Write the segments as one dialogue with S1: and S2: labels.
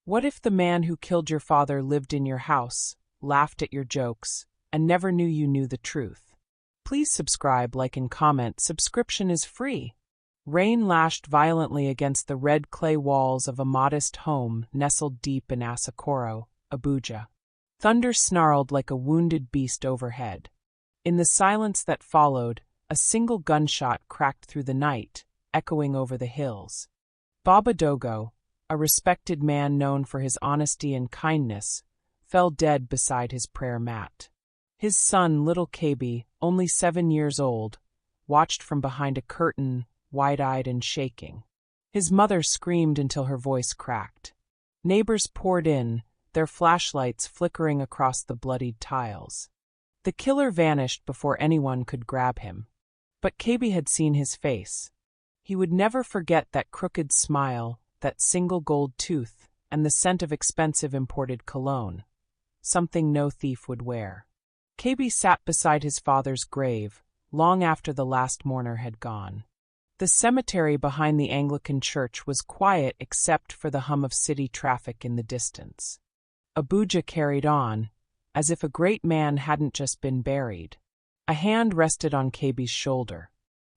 S1: What if the man who killed your father lived in your house, laughed at your jokes, and never knew you knew the truth? Please subscribe, like, and comment. Subscription is free. Rain lashed violently against the red clay walls of a modest home nestled deep in Asokoro, Abuja. Thunder snarled like a wounded beast overhead. In the silence that followed, a single gunshot cracked through the night, echoing over the hills. Baba Dogo, a respected man known for his honesty and kindness, fell dead beside his prayer mat. His son, little Kabi, only 7 years old, watched from behind a curtain, wide-eyed and shaking. His mother screamed until her voice cracked. Neighbors poured in, their flashlights flickering across the bloodied tiles. The killer vanished before anyone could grab him. But Kabi had seen his face. He would never forget that crooked smile, that single gold tooth, and the scent of expensive imported cologne, something no thief would wear. Kabi sat beside his father's grave, long after the last mourner had gone. The cemetery behind the Anglican church was quiet except for the hum of city traffic in the distance. Abuja carried on, as if a great man hadn't just been buried. A hand rested on Kabi's shoulder.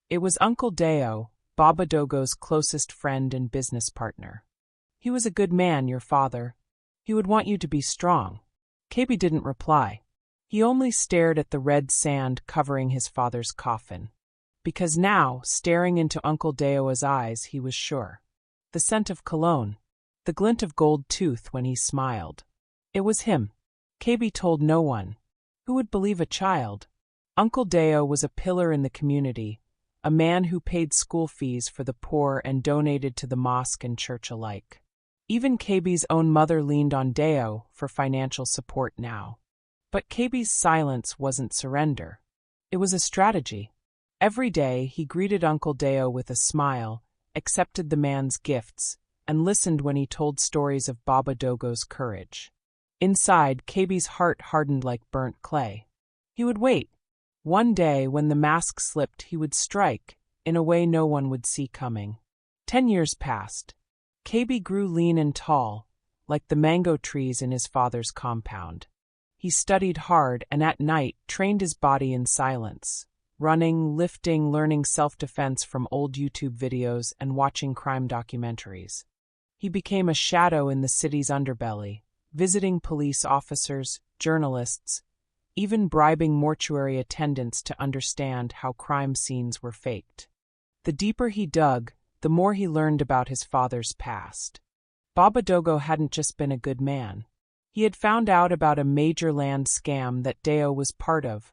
S1: It was Uncle Deo, Baba Dogo's closest friend and business partner. He was a good man, your father. He would want you to be strong. Kabi didn't reply. He only stared at the red sand covering his father's coffin. Because now, staring into Uncle Deo's eyes, he was sure. The scent of cologne, the glint of gold tooth when he smiled. It was him. Kabi told no one. Who would believe a child? Uncle Deo was a pillar in the community, a man who paid school fees for the poor and donated to the mosque and church alike. Even Kabi's own mother leaned on Deo for financial support now. But Kabi's silence wasn't surrender. It was a strategy. Every day he greeted Uncle Deo with a smile, accepted the man's gifts, and listened when he told stories of Baba Dogo's courage. Inside, Kabi's heart hardened like burnt clay. He would wait. One day, when the mask slipped, he would strike, in a way no one would see coming. 10 years passed. Kabi grew lean and tall, like the mango trees in his father's compound. He studied hard and at night trained his body in silence, running, lifting, learning self-defense from old YouTube videos and watching crime documentaries. He became a shadow in the city's underbelly, visiting police officers, journalists, even bribing mortuary attendants to understand how crime scenes were faked. The deeper he dug, the more he learned about his father's past. Baba Dogo hadn't just been a good man. He had found out about a major land scam that Deo was part of,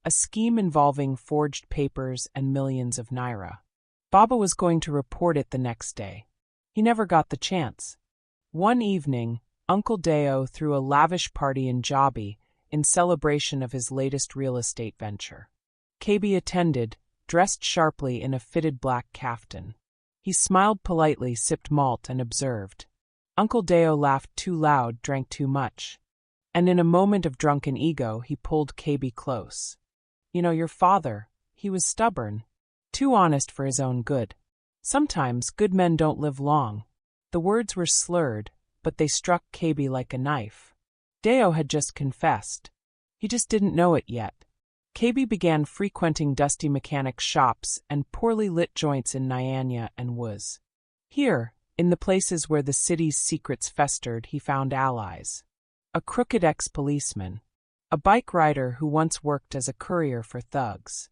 S1: a scheme involving forged papers and millions of naira. Baba was going to report it the next day. He never got the chance. One evening, Uncle Deo threw a lavish party in Jabari in celebration of his latest real estate venture. Kabi attended, dressed sharply in a fitted black kaftan. He smiled politely, sipped malt, and observed. Uncle Deo laughed too loud, drank too much. And in a moment of drunken ego, he pulled Kabi close. You know, your father, he was stubborn, too honest for his own good. Sometimes good men don't live long. The words were slurred, but they struck Kabi like a knife. Deo had just confessed. He just didn't know it yet. Kabi began frequenting dusty mechanic shops and poorly lit joints in Nyanya and Wuz. Here, in the places where the city's secrets festered, he found allies. A crooked ex-policeman. A bike rider who once worked as a courier for thugs.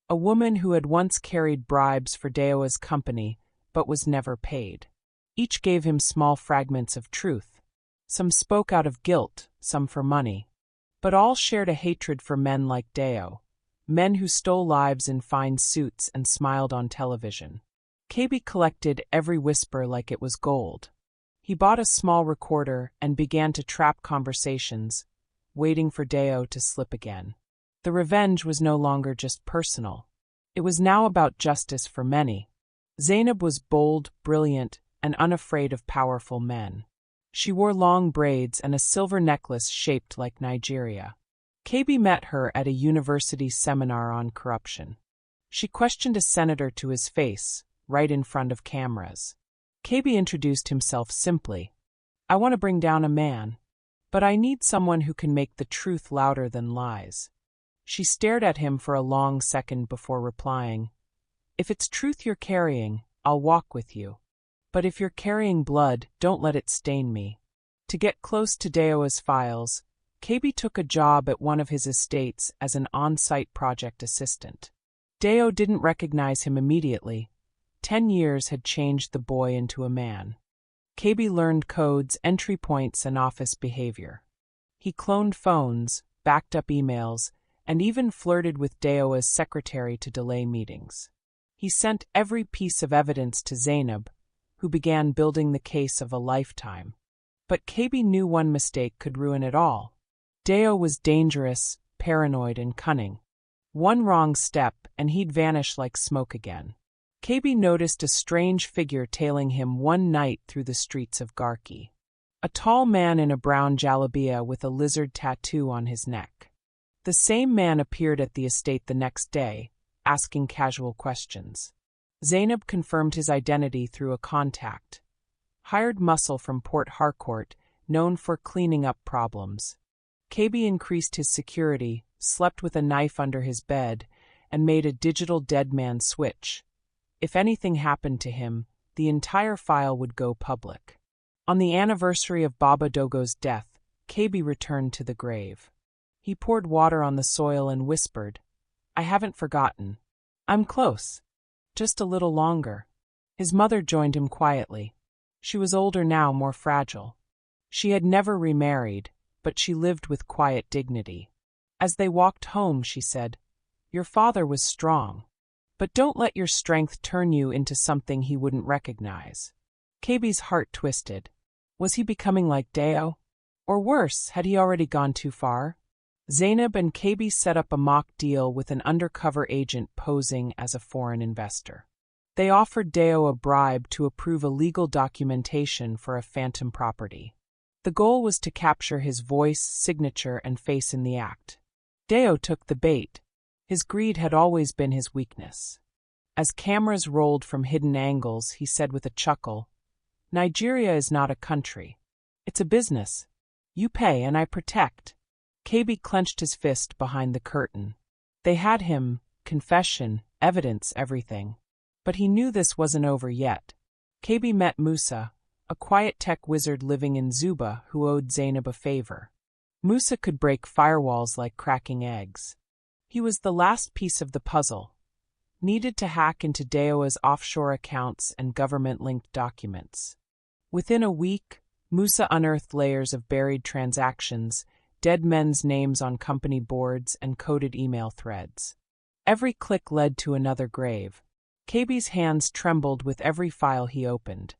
S1: A woman who had once carried bribes for Deo's company, but was never paid. Each gave him small fragments of truth. Some spoke out of guilt, some for money. But all shared a hatred for men like Deo, men who stole lives in fine suits and smiled on television. Kabi collected every whisper like it was gold. He bought a small recorder and began to trap conversations, waiting for Deo to slip again. The revenge was no longer just personal. It was now about justice for many. Zainab was bold, brilliant, and unafraid of powerful men. She wore long braids and a silver necklace shaped like Nigeria. Kabi met her at a university seminar on corruption. She questioned a senator to his face, right in front of cameras. Kabi introduced himself simply. I want to bring down a man. But I need someone who can make the truth louder than lies. She stared at him for a long second before replying. If it's truth you're carrying, I'll walk with you. But if you're carrying blood, don't let it stain me. To get close to Deo's files, KB took a job at one of his estates as an on-site project assistant. Deo didn't recognize him immediately. 10 years had changed the boy into a man. KB learned codes, entry points, and office behavior. He cloned phones, backed up emails, and even flirted with Deo as secretary to delay meetings. He sent every piece of evidence to Zainab, who began building the case of a lifetime. But KB knew one mistake could ruin it all. Deo was dangerous, paranoid, and cunning. One wrong step, and he'd vanish like smoke again. KB noticed a strange figure tailing him one night through the streets of Garki. A tall man in a brown jalabia with a lizard tattoo on his neck. The same man appeared at the estate the next day, asking casual questions. Zainab confirmed his identity through a contact. Hired muscle from Port Harcourt, known for cleaning up problems. KB increased his security, slept with a knife under his bed, and made a digital dead man switch. If anything happened to him, the entire file would go public. On the anniversary of Baba Dogo's death, KB returned to the grave. He poured water on the soil and whispered, "I haven't forgotten. I'm close. Just a little longer." His mother joined him quietly. She was older now, more fragile. She had never remarried, but she lived with quiet dignity. As they walked home, she said, "Your father was strong. But don't let your strength turn you into something he wouldn't recognize." KB's heart twisted. Was he becoming like Deo? Or worse, had he already gone too far? Zainab and KB set up a mock deal with an undercover agent posing as a foreign investor. They offered Deo a bribe to approve a legal documentation for a phantom property. The goal was to capture his voice, signature, and face in the act. Deo took the bait. His greed had always been his weakness. As cameras rolled from hidden angles, he said with a chuckle, "Nigeria is not a country. It's a business. You pay and I protect." KB clenched his fist behind the curtain. They had him, confession, evidence, everything. But he knew this wasn't over yet. KB met Musa, a quiet tech wizard living in Zuba who owed Zainab a favor. Musa could break firewalls like cracking eggs. He was the last piece of the puzzle, needed to hack into Deo's offshore accounts and government-linked documents. Within a week, Musa unearthed layers of buried transactions, dead men's names on company boards, and coded email threads. Every click led to another grave. KB's hands trembled with every file he opened.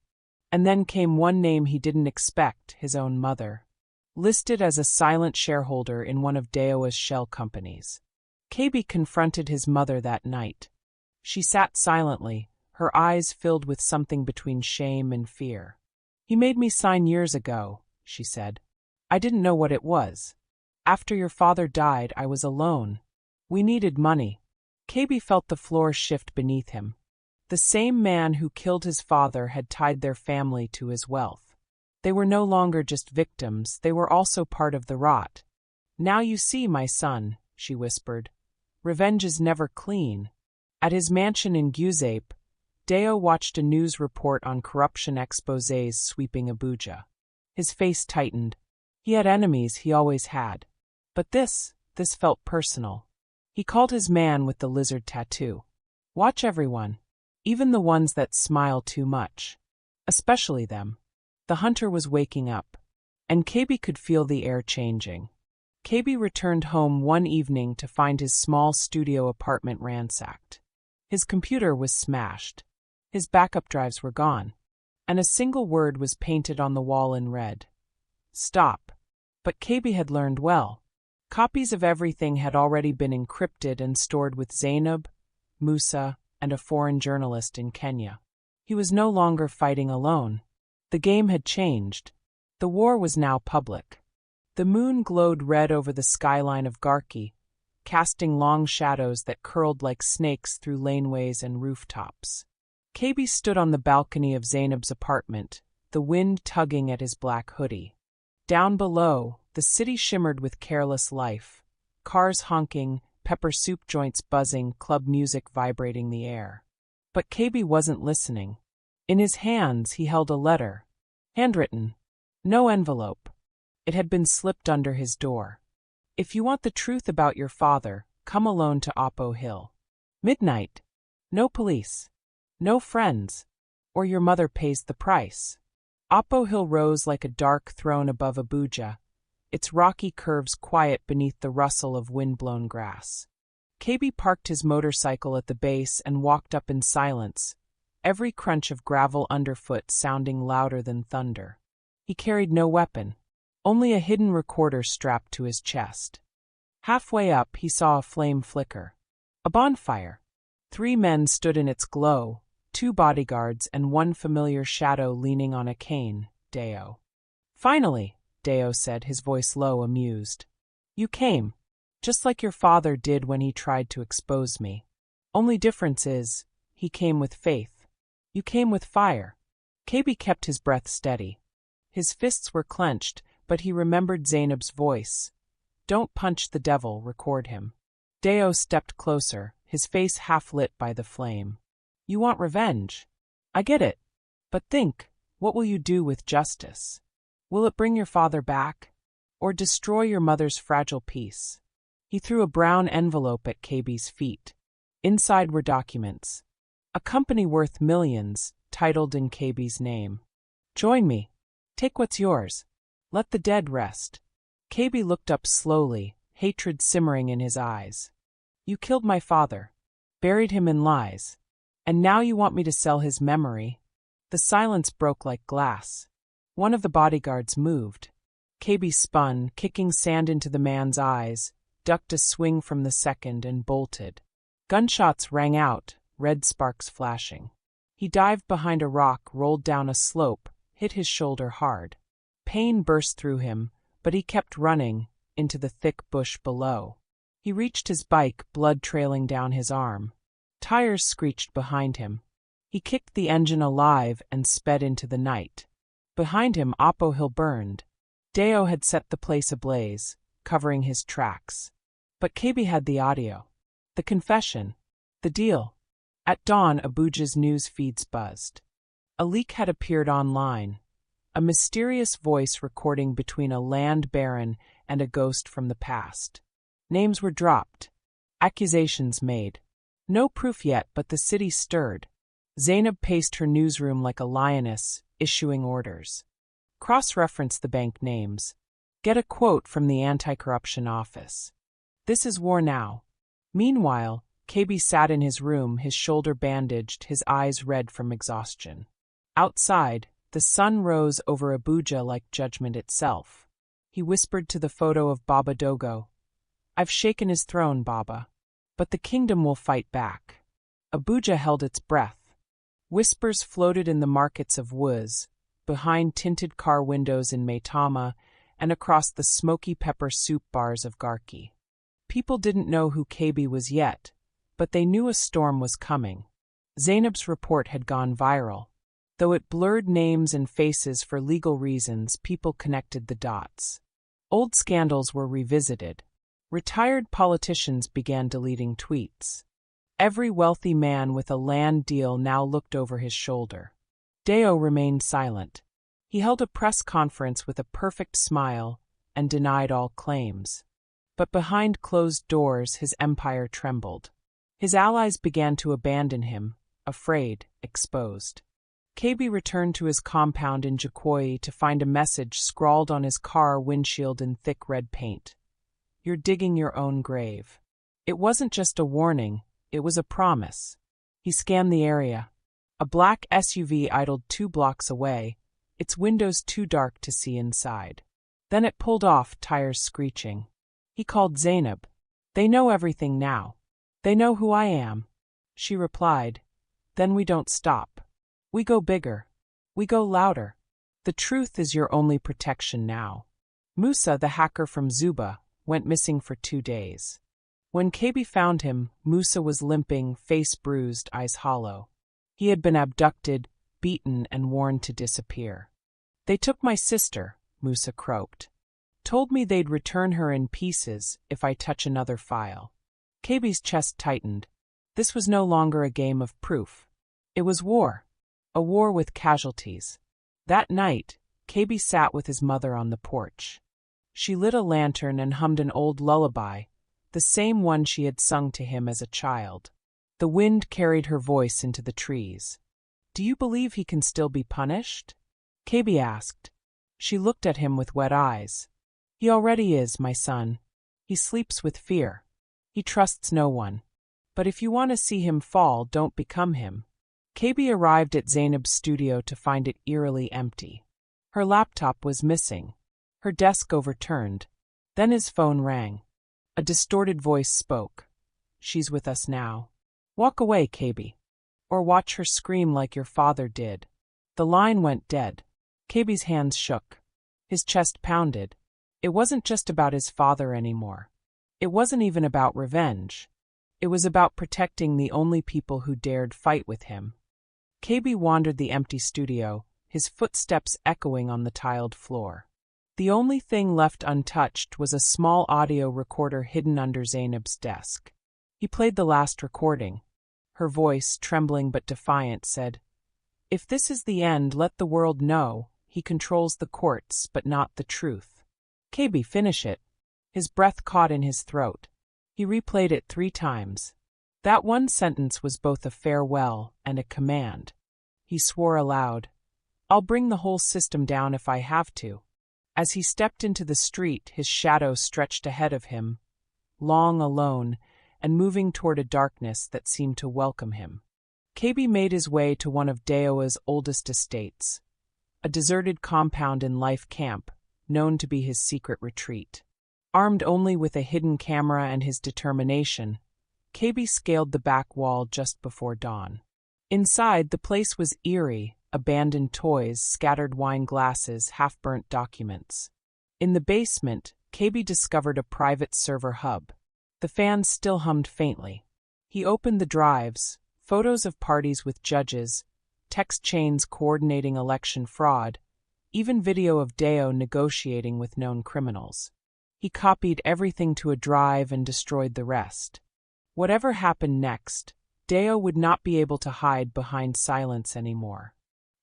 S1: And then came one name he didn't expect, his own mother. Listed as a silent shareholder in one of Deo's shell companies. KB confronted his mother that night. She sat silently, her eyes filled with something between shame and fear. "He made me sign years ago," she said. "I didn't know what it was. After your father died, I was alone. We needed money." KB felt the floor shift beneath him. The same man who killed his father had tied their family to his wealth. They were no longer just victims, they were also part of the rot. "Now you see, my son," she whispered. "Revenge is never clean." At his mansion in Guzape, Deo watched a news report on corruption exposés sweeping Abuja. His face tightened. He had enemies, he always had. But this felt personal. He called his man with the lizard tattoo. "Watch everyone. Even the ones that smile too much. Especially them." The hunter was waking up, and KB could feel the air changing. KB returned home one evening to find his small studio apartment ransacked. His computer was smashed. His backup drives were gone. And a single word was painted on the wall in red. "Stop." But KB had learned well. Copies of everything had already been encrypted and stored with Zainab, Musa, and a foreign journalist in Kenya. He was no longer fighting alone. The game had changed. The war was now public. The moon glowed red over the skyline of Garki, casting long shadows that curled like snakes through laneways and rooftops. KB stood on the balcony of Zainab's apartment, the wind tugging at his black hoodie. Down below, the city shimmered with careless life. Cars honking, pepper soup joints buzzing, club music vibrating the air. But KB wasn't listening. In his hands he held a letter. Handwritten. No envelope. It had been slipped under his door. If you want the truth about your father, come alone to Oppo Hill. Midnight. No police. No friends. Or your mother pays the price. Oppo Hill rose like a dark throne above Abuja, its rocky curves quiet beneath the rustle of wind-blown grass. KB parked his motorcycle at the base and walked up in silence, every crunch of gravel underfoot sounding louder than thunder. He carried no weapon, only a hidden recorder strapped to his chest. Halfway up, he saw a flame flicker. A bonfire. 3 men stood in its glow, 2 bodyguards and 1 familiar shadow leaning on a cane, Deo. Finally, Deo said, his voice low, amused. You came, just like your father did when he tried to expose me. Only difference is, he came with faith. You came with fire. KB kept his breath steady. His fists were clenched, but he remembered Zainab's voice. Don't punch the devil, record him. Deo stepped closer, his face half lit by the flame. You want revenge. I get it. But think, what will you do with justice? Will it bring your father back? Or destroy your mother's fragile peace? He threw a brown envelope at KB's feet. Inside were documents. A company worth millions, titled in KB's name. Join me. Take what's yours. Let the dead rest. KB looked up slowly, hatred simmering in his eyes. You killed my father. Buried him in lies. And now you want me to sell his memory? The silence broke like glass. One of the bodyguards moved. KB spun, kicking sand into the man's eyes, ducked a swing from the second and bolted. Gunshots rang out, red sparks flashing. He dived behind a rock, rolled down a slope, hit his shoulder hard. Pain burst through him, but he kept running, into the thick bush below. He reached his bike, blood trailing down his arm. Tires screeched behind him. He kicked the engine alive and sped into the night. Behind him, Oppo Hill burned. Deo had set the place ablaze, covering his tracks. But KB had the audio. The confession. The deal. At dawn, Abuja's news feeds buzzed. A leak had appeared online. A mysterious voice recording between a land baron and a ghost from the past. Names were dropped. Accusations made. No proof yet, but the city stirred. Zainab paced her newsroom like a lioness, issuing orders. Cross-reference the bank names. Get a quote from the anti-corruption office. This is war now. Meanwhile, KB sat in his room, his shoulder bandaged, his eyes red from exhaustion. Outside, the sun rose over Abuja like judgment itself. He whispered to the photo of Baba Dogo. I've shaken his throne, Baba. But the kingdom will fight back. Abuja held its breath. Whispers floated in the markets of Wuz, behind tinted car windows in Maitama, and across the smoky pepper soup bars of Garki. People didn't know who KB was yet, but they knew a storm was coming. Zainab's report had gone viral. Though it blurred names and faces for legal reasons, people connected the dots. Old scandals were revisited. Retired politicians began deleting tweets. Every wealthy man with a land deal now looked over his shoulder. Deo remained silent. He held a press conference with a perfect smile and denied all claims. But behind closed doors, his empire trembled. His allies began to abandon him, afraid, exposed. KB returned to his compound in Jukoi to find a message scrawled on his car windshield in thick red paint. You're digging your own grave. It wasn't just a warning, it was a promise. He scanned the area. A black SUV idled 2 blocks away, its windows too dark to see inside. Then it pulled off, tires screeching. He called Zainab. They know everything now. They know who I am. She replied, then we don't stop. We go bigger. We go louder. The truth is your only protection now. Musa, the hacker from Zuba, went missing for 2 days. When KB found him, Musa was limping, face bruised, eyes hollow. He had been abducted, beaten, and warned to disappear. They took my sister, Musa croaked. Told me they'd return her in pieces if I touch another file. KB's chest tightened. This was no longer a game of proof. It was war. A war with casualties. That night, KB sat with his mother on the porch. She lit a lantern and hummed an old lullaby, the same one she had sung to him as a child. The wind carried her voice into the trees. "Do you believe he can still be punished?" KB asked. She looked at him with wet eyes. "He already is, my son. He sleeps with fear. He trusts no one. But if you want to see him fall, don't become him." KB arrived at Zainab's studio to find it eerily empty. Her laptop was missing. Her desk overturned. Then his phone rang. A distorted voice spoke. "She's with us now. Walk away, KB. Or watch her scream like your father did." The line went dead. KB's hands shook. His chest pounded. It wasn't just about his father anymore. It wasn't even about revenge. It was about protecting the only people who dared fight with him. KB wandered the empty studio, his footsteps echoing on the tiled floor. The only thing left untouched was a small audio recorder hidden under Zainab's desk. He played the last recording. Her voice, trembling but defiant, said, "If this is the end, let the world know. He controls the courts, but not the truth." KB, finish it. His breath caught in his throat. He replayed it 3 times. That one sentence was both a farewell and a command. He swore aloud, "I'll bring the whole system down if I have to." As he stepped into the street, his shadow stretched ahead of him, long alone, and moving toward a darkness that seemed to welcome him. KB made his way to one of Deowa's oldest estates, a deserted compound in Life Camp, known to be his secret retreat. Armed only with a hidden camera and his determination, KB scaled the back wall just before dawn. Inside, the place was eerie, abandoned toys, scattered wine glasses, half-burnt documents. In the basement, KB discovered a private server hub. The fans still hummed faintly. He opened the drives, photos of parties with judges, text chains coordinating election fraud, even video of Deo negotiating with known criminals. He copied everything to a drive and destroyed the rest. Whatever happened next, Deo would not be able to hide behind silence anymore.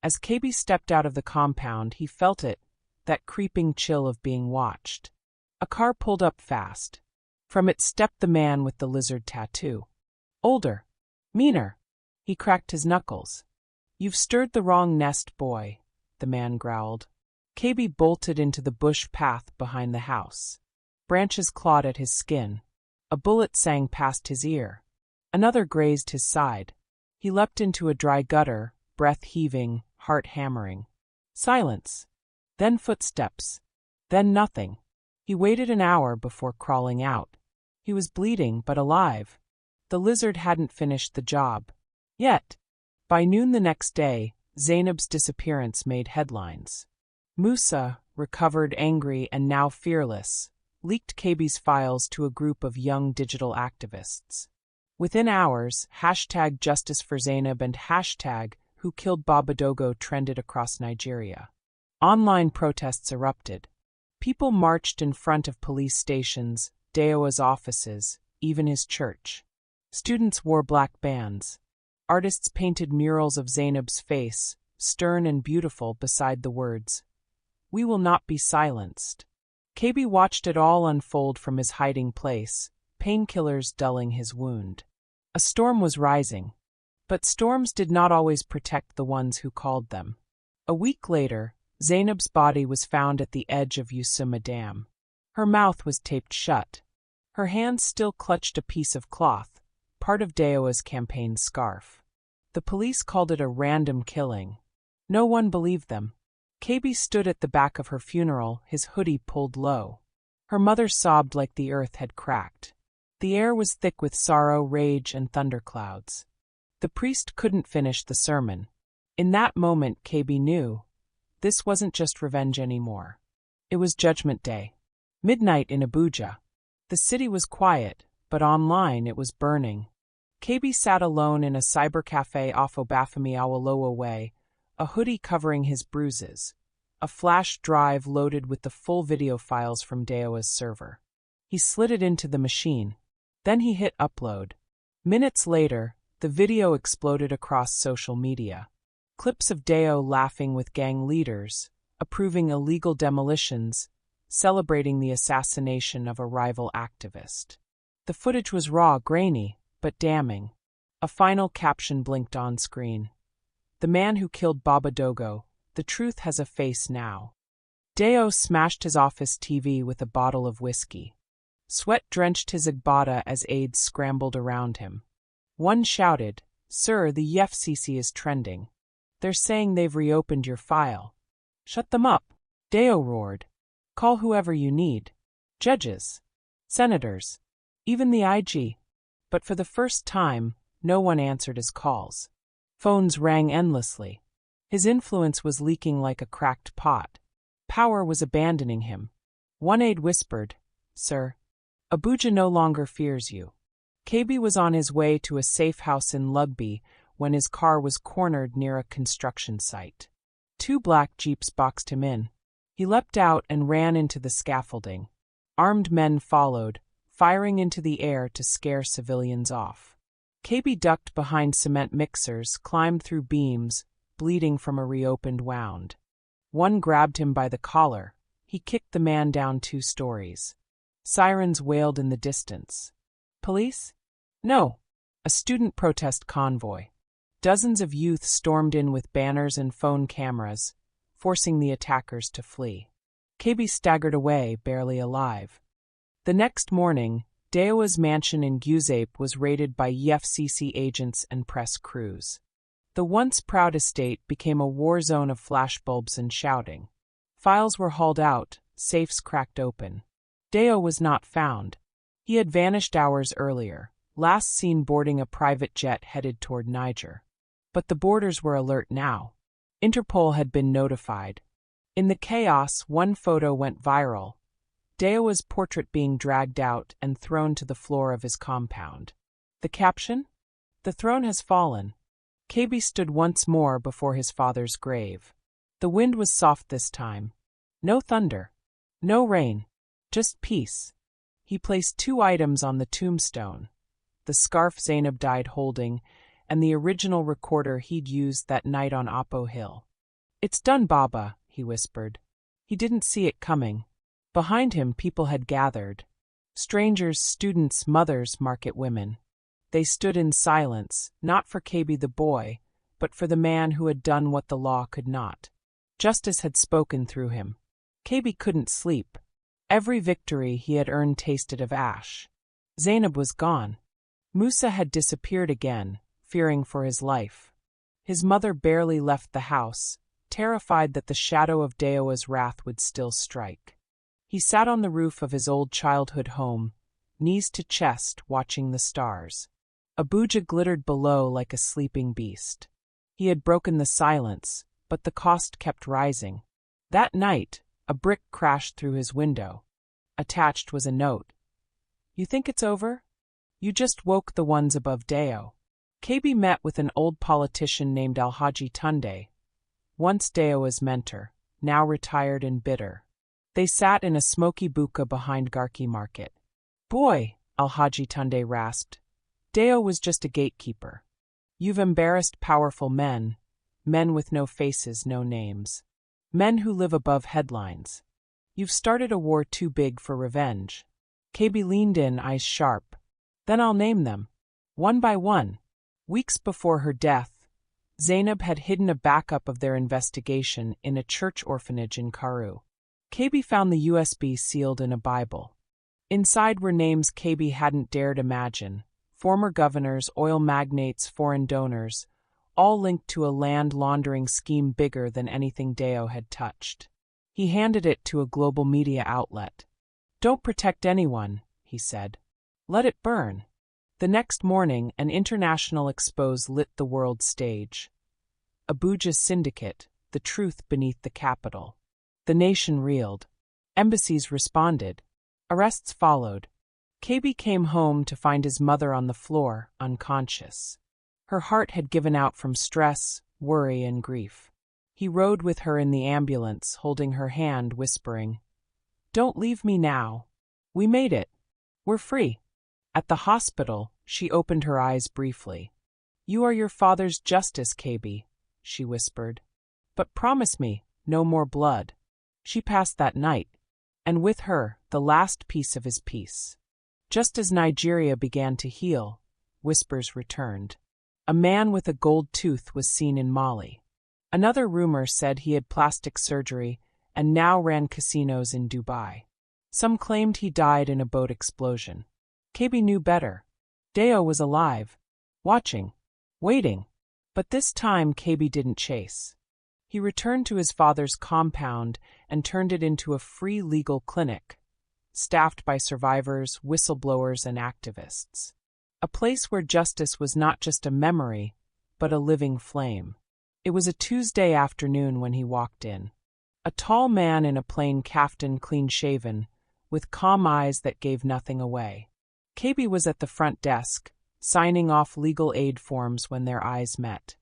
S1: As KB stepped out of the compound, he felt it, that creeping chill of being watched. A car pulled up fast. From it stepped the man with the lizard tattoo. Older. Meaner. He cracked his knuckles. "You've stirred the wrong nest, boy," the man growled. KB bolted into the bush path behind the house. Branches clawed at his skin. A bullet sang past his ear. Another grazed his side. He leapt into a dry gutter, breath heaving, heart hammering. Silence. Then footsteps. Then nothing. He waited an hour before crawling out. He was bleeding but alive. The lizard hadn't finished the job. Yet. By noon the next day, Zainab's disappearance made headlines. Musa, recovered, angry, and now fearless, leaked KB's files to a group of young digital activists. Within hours, hashtag Justice for Zainab and hashtag Who Killed Babadogo trended across Nigeria. Online protests erupted. People marched in front of police stations, Deowa's offices, even his church. Students wore black bands. Artists painted murals of Zainab's face, stern and beautiful, beside the words, "We will not be silenced." KB watched it all unfold from his hiding place, painkillers dulling his wound. A storm was rising. But storms did not always protect the ones who called them. A week later, Zainab's body was found at the edge of Usuma Dam. Her mouth was taped shut. Her hands still clutched a piece of cloth, part of Deowa's campaign scarf. The police called it a random killing. No one believed them. KB stood at the back of her funeral, his hoodie pulled low. Her mother sobbed like the earth had cracked. The air was thick with sorrow, rage, and thunderclouds. The priest couldn't finish the sermon. In that moment, KB knew. This wasn't just revenge anymore. It was Judgment Day. Midnight in Abuja. The city was quiet, but online it was burning. KB sat alone in a cybercafe off Obafemi Awolowo Way, a hoodie covering his bruises, a flash drive loaded with the full video files from Deo's server. He slid it into the machine. Then he hit upload. Minutes later, the video exploded across social media. Clips of Deo laughing with gang leaders, approving illegal demolitions, celebrating the assassination of a rival activist. The footage was raw, grainy, but damning. A final caption blinked on screen. "The man who killed Baba Dogo, the truth has a face now." Deo smashed his office TV with a bottle of whiskey. Sweat drenched his agbada as aides scrambled around him. One shouted, "Sir, the FCC is trending. They're saying they've reopened your file." "Shut them up," Deo roared. "Call whoever you need. Judges, senators, even the IG." But for the first time, no one answered his calls. Phones rang endlessly. His influence was leaking like a cracked pot. Power was abandoning him. One aide whispered, "Sir, Abuja no longer fears you." KB was on his way to a safe house in Lugby when his car was cornered near a construction site. Two black jeeps boxed him in. He leapt out and ran into the scaffolding. Armed men followed, firing into the air to scare civilians off. KB ducked behind cement mixers, climbed through beams, bleeding from a reopened wound. One grabbed him by the collar. He kicked the man down 2 stories. Sirens wailed in the distance. Police? No. A student protest convoy. Dozens of youth stormed in with banners and phone cameras, forcing the attackers to flee. KB staggered away, barely alive. The next morning, Deo's mansion in Guzape was raided by EFCC agents and press crews. The once proud estate became a war zone of flashbulbs and shouting. Files were hauled out, safes cracked open. Deo was not found. He had vanished hours earlier, last seen boarding a private jet headed toward Niger. But the borders were alert now. Interpol had been notified. In the chaos, one photo went viral. Deo's portrait being dragged out and thrown to the floor of his compound. The caption? "The throne has fallen." KB stood once more before his father's grave. The wind was soft this time. No thunder. No rain. Just peace. He placed 2 items on the tombstone. The scarf Zainab died holding, and the original recorder he'd used that night on Oppo Hill. "It's done, Baba," he whispered. He didn't see it coming. Behind him, people had gathered. Strangers, students, mothers, market women. They stood in silence, not for KB the boy, but for the man who had done what the law could not. Justice had spoken through him. KB couldn't sleep. Every victory he had earned tasted of ash. Zainab was gone. Musa had disappeared again, fearing for his life. His mother barely left the house, terrified that the shadow of Deo's wrath would still strike. He sat on the roof of his old childhood home, knees to chest, watching the stars. Abuja glittered below like a sleeping beast. He had broken the silence, but the cost kept rising. That night, a brick crashed through his window. Attached was a note. "You think it's over? You just woke the ones above Deo." KB met with an old politician named Alhaji Tunde, once Deo's mentor, now retired and bitter. They sat in a smoky buka behind Garki Market. "Boy," Alhaji Tunde rasped, "Deo was just a gatekeeper. You've embarrassed powerful men, men with no faces, no names. Men who live above headlines. You've started a war too big for revenge." KB leaned in, eyes sharp. "Then I'll name them. One by one." Weeks before her death, Zainab had hidden a backup of their investigation in a church orphanage in Karu. KB found the USB sealed in a Bible. Inside were names KB hadn't dared imagine. Former governors, oil magnates, foreign donors, all linked to a land laundering scheme bigger than anything Deo had touched. He handed it to a global media outlet. "Don't protect anyone," he said. "Let it burn." The next morning, an international expose lit the world stage. Abuja's syndicate, the truth beneath the capital. The nation reeled. Embassies responded. Arrests followed. KB came home to find his mother on the floor, unconscious. Her heart had given out from stress, worry, and grief. He rode with her in the ambulance, holding her hand, whispering, "Don't leave me now. We made it. We're free." At the hospital, she opened her eyes briefly. "You are your father's justice, KB," she whispered. "But promise me, no more blood." She passed that night, and with her, the last piece of his peace. Just as Nigeria began to heal, whispers returned. A man with a gold tooth was seen in Mali. Another rumor said he had plastic surgery and now ran casinos in Dubai. Some claimed he died in a boat explosion. KB knew better. Deo was alive, watching, waiting. But this time KB didn't chase. He returned to his father's compound and turned it into a free legal clinic, staffed by survivors, whistleblowers, and activists. A place where justice was not just a memory, but a living flame. It was a Tuesday afternoon when he walked in. A tall man in a plain kaftan, clean-shaven, with calm eyes that gave nothing away. KB was at the front desk, signing off legal aid forms when their eyes met.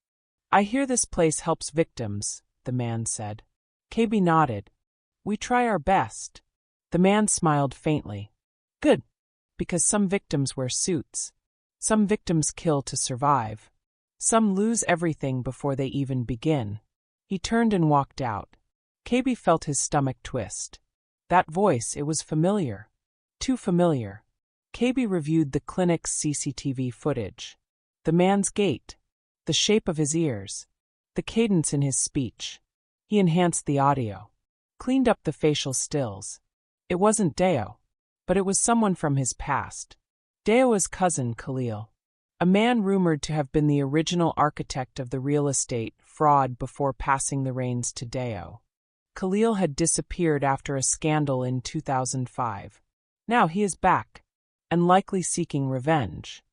S1: "I hear this place helps victims," the man said. KB nodded. "We try our best." The man smiled faintly. "Good. Because some victims wear suits. Some victims kill to survive. Some lose everything before they even begin." He turned and walked out. KB felt his stomach twist. That voice, it was familiar. Too familiar. KB reviewed the clinic's CCTV footage. The man's gait, the shape of his ears, the cadence in his speech. He enhanced the audio, cleaned up the facial stills. It wasn't Deo, but it was someone from his past. Deo's cousin, Khalil. A man rumored to have been the original architect of the real estate fraud before passing the reins to Deo. Khalil had disappeared after a scandal in 2005. Now he is back, and likely seeking revenge.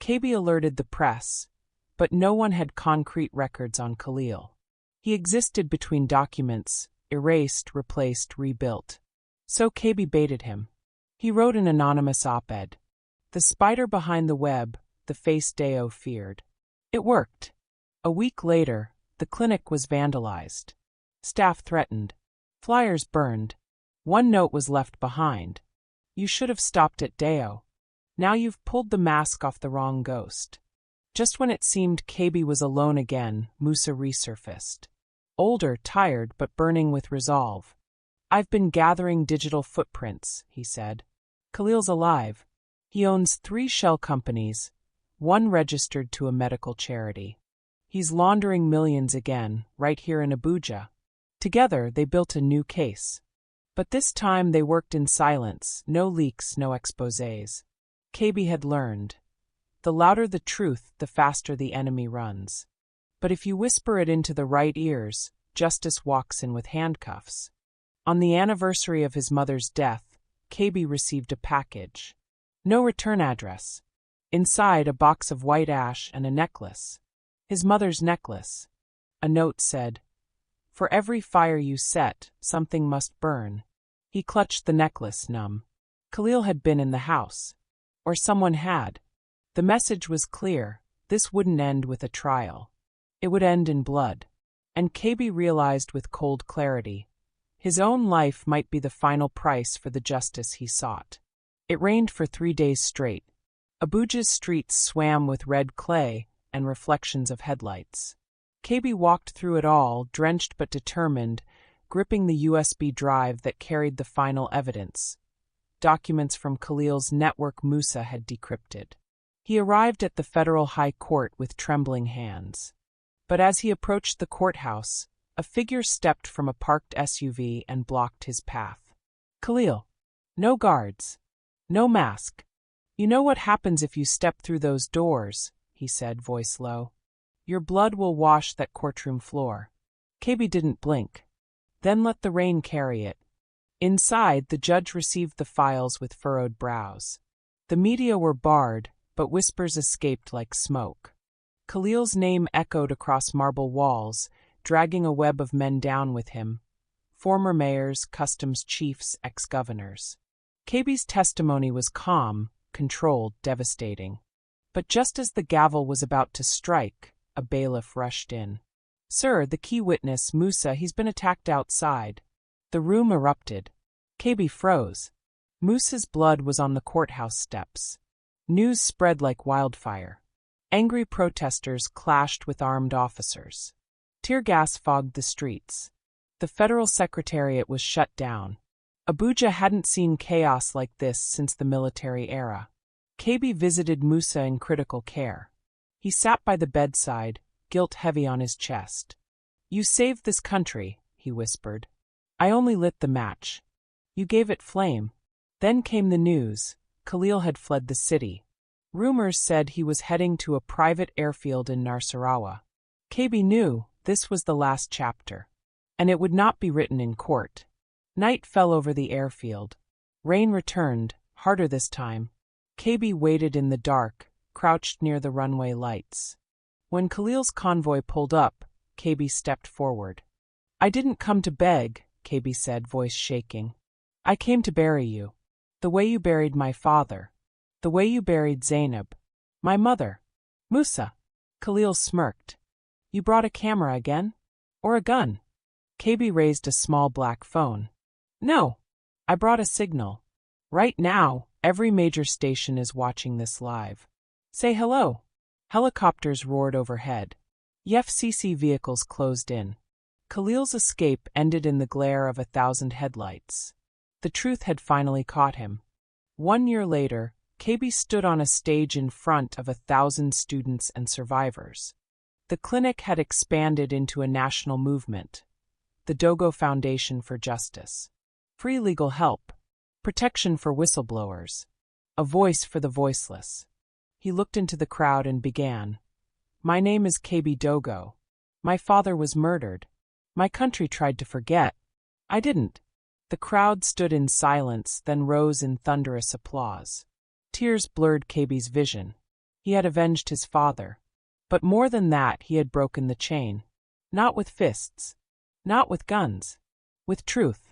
S1: KB alerted the press, but no one had concrete records on Khalil. He existed between documents, erased, replaced, rebuilt. So KB baited him. He wrote an anonymous op-ed. The spider behind the web, the face Deo feared. It worked. A week later, the clinic was vandalized. Staff threatened. Flyers burned. One note was left behind. "You should have stopped at Deo. Now you've pulled the mask off the wrong ghost." Just when it seemed KB was alone again, Musa resurfaced. Older, tired, but burning with resolve. "I've been gathering digital footprints," he said. "Khalil's alive. He owns 3 shell companies, one registered to a medical charity. He's laundering millions again, right here in Abuja." Together, they built a new case. But this time they worked in silence, no leaks, no exposés. KB had learned. The louder the truth, the faster the enemy runs. But if you whisper it into the right ears, justice walks in with handcuffs. On the anniversary of his mother's death, KB received a package. No return address. Inside, a box of white ash and a necklace. His mother's necklace. A note said, "For every fire you set, something must burn." He clutched the necklace, numb. Khalil had been in the house. Or someone had. The message was clear. This wouldn't end with a trial. It would end in blood. And KB realized with cold clarity, his own life might be the final price for the justice he sought. It rained for 3 days straight. Abuja's streets swam with red clay and reflections of headlights. KB walked through it all, drenched but determined, gripping the USB drive that carried the final evidence. Documents from Khalil's network Musa had decrypted. He arrived at the federal high court with trembling hands. But as he approached the courthouse, a figure stepped from a parked SUV and blocked his path. "Khalil. No guards. No mask. You know what happens if you step through those doors," he said, voice low. "Your blood will wash that courtroom floor." KB didn't blink. Then let the rain carry it. Inside, the judge received the files with furrowed brows. The media were barred, but whispers escaped like smoke. Khalil's name echoed across marble walls, dragging a web of men down with him. Former mayors, customs chiefs, ex-governors. KB's testimony was calm, controlled, devastating. But just as the gavel was about to strike, a bailiff rushed in. "Sir, the key witness, Musa, he's been attacked outside." The room erupted. KB froze. Musa's blood was on the courthouse steps. News spread like wildfire. Angry protesters clashed with armed officers. Tear gas fogged the streets. The federal secretariat was shut down. Abuja hadn't seen chaos like this since the military era. KB visited Musa in critical care. He sat by the bedside, guilt heavy on his chest. "You saved this country," he whispered. "I only lit the match. You gave it flame." Then came the news. Khalil had fled the city. Rumors said he was heading to a private airfield in Nasarawa. KB knew this was the last chapter, and it would not be written in court. Night fell over the airfield. Rain returned, harder this time. KB waited in the dark, crouched near the runway lights. When Khalil's convoy pulled up, KB stepped forward. "I didn't come to beg," KB said, voice shaking. "I came to bury you. The way you buried my father. The way you buried Zainab. My mother. Musa." Khalil smirked. "You brought a camera again? Or a gun?" KB raised a small black phone. "No. I brought a signal. Right now, every major station is watching this live. Say hello." Helicopters roared overhead. FCC vehicles closed in. Khalil's escape ended in the glare of 1,000 headlights. The truth had finally caught him. 1 year later, KB stood on a stage in front of 1,000 students and survivors. The clinic had expanded into a national movement, the Dogo Foundation for Justice. Free legal help, protection for whistleblowers, a voice for the voiceless. He looked into the crowd and began. "My name is KB Dogo. My father was murdered. My country tried to forget. I didn't." The crowd stood in silence, then rose in thunderous applause. Tears blurred KB's vision. He had avenged his father. But more than that, he had broken the chain. Not with fists. Not with guns. With truth.